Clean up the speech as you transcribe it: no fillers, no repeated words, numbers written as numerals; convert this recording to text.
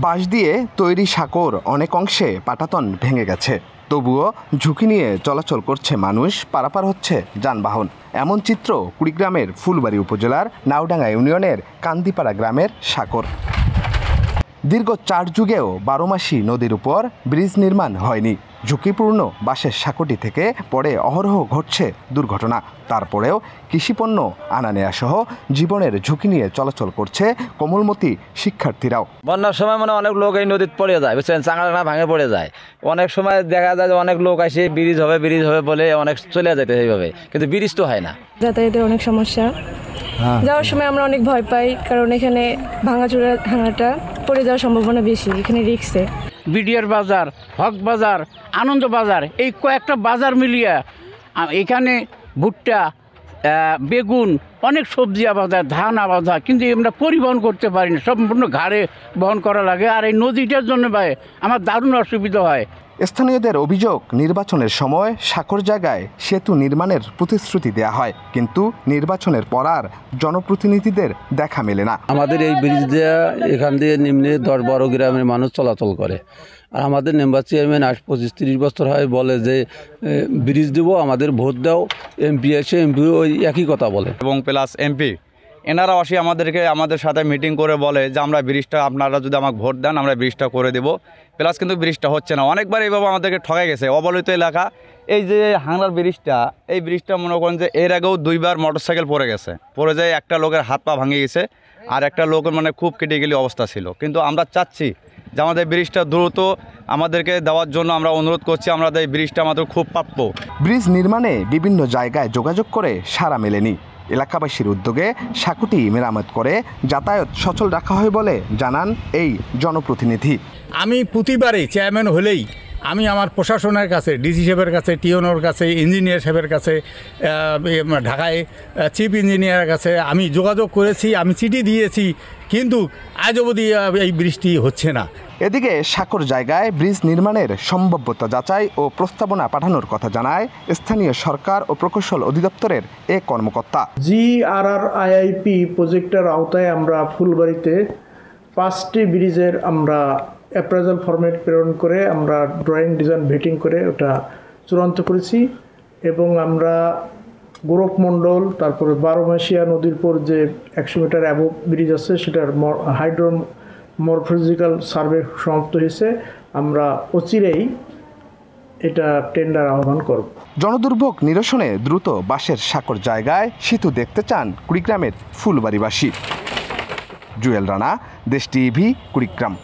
বাঁশ দিয়ে তৈরি সাঁকোর অনেক অংশে পাটাতন ভেঙে গেছে, তবুও ঝুঁকি নিয়ে চলাচল করছে মানুষ, পারাপার হচ্ছে যানবাহন। এমন চিত্র কুড়িগ্রামের ফুলবাড়ী উপজেলার নাওডাঙ্গা ইউনিয়নের কান্দিপাড়া গ্রামের সাঁকোর। দীর্ঘ 4 যুগেও 12 মাসি নদীর উপর ব্রিজ নির্মাণ হয়নি। ঝুঁকিপূর্ণ বাঁশের সাঁকোটি থেকে পড়ে অহরহ ঘটছে দুর্ঘটনা। তারপরেও কৃষিপণ্য আনা নেয়া সহ জীবনের ঝুঁকি নিয়ে চলাচল করছে কোমলমতি শিক্ষার্থীরাও। বন্যার সময় অনেক লোক এই নদীতে পড়ে যায়, বুঝছেন, চাঙড়া ভাঙে পড়ে যায়। অনেক সময় দেখা যায় যে অনেক লোক আসে ব্রিজ হবে বলে অনেক চলে যেতে এইভাবে, কিন্তু ব্রিজ তো হয় না। যাতায়াতের অনেক সমস্যা, যাওয়ার সময় আমরা অনেক ভয় পাই, কারণ এখানে ভাঙাটা পড়ে যাওয়ার সম্ভাবনা বেশি, এখানে রিস্কে। বিডিআর বাজার, হক বাজার, আনন্দ বাজার, এই কয়েকটা বাজার মিলিয়ে এখানে ভুট্টা, বেগুন, অনেক সবজি আবাদ হয়, ধান আবাদ হয়, কিন্তু আমরা পরিবহন করতে পারি না, সম্পূর্ণ ঘাড়ে বহন করা লাগে। আর এই নদীটার জন্য ভাই আমার দারুণ অসুবিধা হয়। স্থানীয়দের অভিযোগ, নির্বাচনের সময় সাঁকোর জায়গায় সেতু নির্মাণের প্রতিশ্রুতি দেয়া হয়, কিন্তু নির্বাচনের পর আর জনপ্রতিনিধিদের দেখা মেলে না। আমাদের এই ব্রিজ দিয়ে এখান দিয়ে নিম্নে 10-12 গ্রামের মানুষ চলাচল করে। আর আমাদের মেম্বার চেয়ারম্যান 25-30 বছর হয় বলে যে ব্রিজ দেবো, আমাদের ভোট দাও। এমপি এসে এমপি ওই একই কথা বলে, এবং প্লাস এমপি এনারা আসি আমাদের সাথে মিটিং করে বলে যে আমরা ব্রিজটা, আপনারা যদি আমাকে ভোট দেন আমরা ব্রিজটা করে দেব। প্লাস কিন্তু ব্রিজটা হচ্ছে না। অনেকবার এইভাবে আমাদেরকে ঠকাই গেছে। অবহেলিত এলাকা, এই যে হাংলার ব্রিজটা, এই ব্রিজটা মনে করেন যে এর আগেও 2বার মোটরসাইকেল পড়ে যায়, একটা লোকের হাত পা ভাঙে গেছে, আর একটা লোকের খুব ক্রিটিক্যালি অবস্থা ছিল। কিন্তু আমরা চাচ্ছি যে আমাদের ব্রিজটা দ্রুত আমাদেরকে দেওয়ার জন্য আমরা অনুরোধ করছি। আমাদের এই ব্রিজটা আমাদের খুব প্রাপ্য। ব্রিজ নির্মাণে বিভিন্ন জায়গায় যোগাযোগ করে সাড়া মেলেনি। এলাকাবাসীর উদ্যোগে সাঁকোটি মেরামত করে যাতায়াত সচল রাখা হয় বলে জানান এই জনপ্রতিনিধি। আমি প্রতিবারই চেয়ারম্যান হলেই আমি আমার প্রশাসনের কাছে, ডিসি সাহেবের কাছে, টিওনোর কাছে, ইঞ্জিনিয়ার সাহেবের কাছে, ঢাকায় চিফ ইঞ্জিনিয়ারের কাছে আমি যোগাযোগ করেছি, আমি চিঠি দিয়েছি, কিন্তু আজ অবধি এই বৃষ্টি হচ্ছে না। এদিকে সাঁকোর জায়গায় ব্রিজ নির্মাণের সম্ভাব্যতা যাচাই ও প্রস্তাবনা পাঠানোর কথা জানায় স্থানীয় সরকার ও প্রকৌশল অধিদপ্তরের এক কর্মকর্তা। GRRIP প্রজেক্টের আওতায় আমরা ফুলবাড়িতে 5টি ব্রিজের আমরা অ্যাপ্রাইজাল ফরম্যাট প্রেরণ করে আমরা ড্রয়িং ডিজাইন ভেটিং করে ওটা চূড়ান্ত করেছি। এবং আমরা গোরখমণ্ডল, তারপরে 12 মাসিয়া নদীর পর যে 100 মিটার অ্যাবভ ব্রিজ আছে সেটার মরফোলজিক্যাল সার্ভে সমাপ্ত হয়েছে। আমরা অচিরেই এটা টেন্ডার আহ্বান করব। জনদুর্ভোগ নিরসনে দ্রুত বাঁশের সাঁকোর জায়গায় সেতু দেখতে চান কুড়িগ্রামের ফুলবাড়িবাসী। জুয়েল রানা, দেশ টিভি, কুড়িগ্রাম।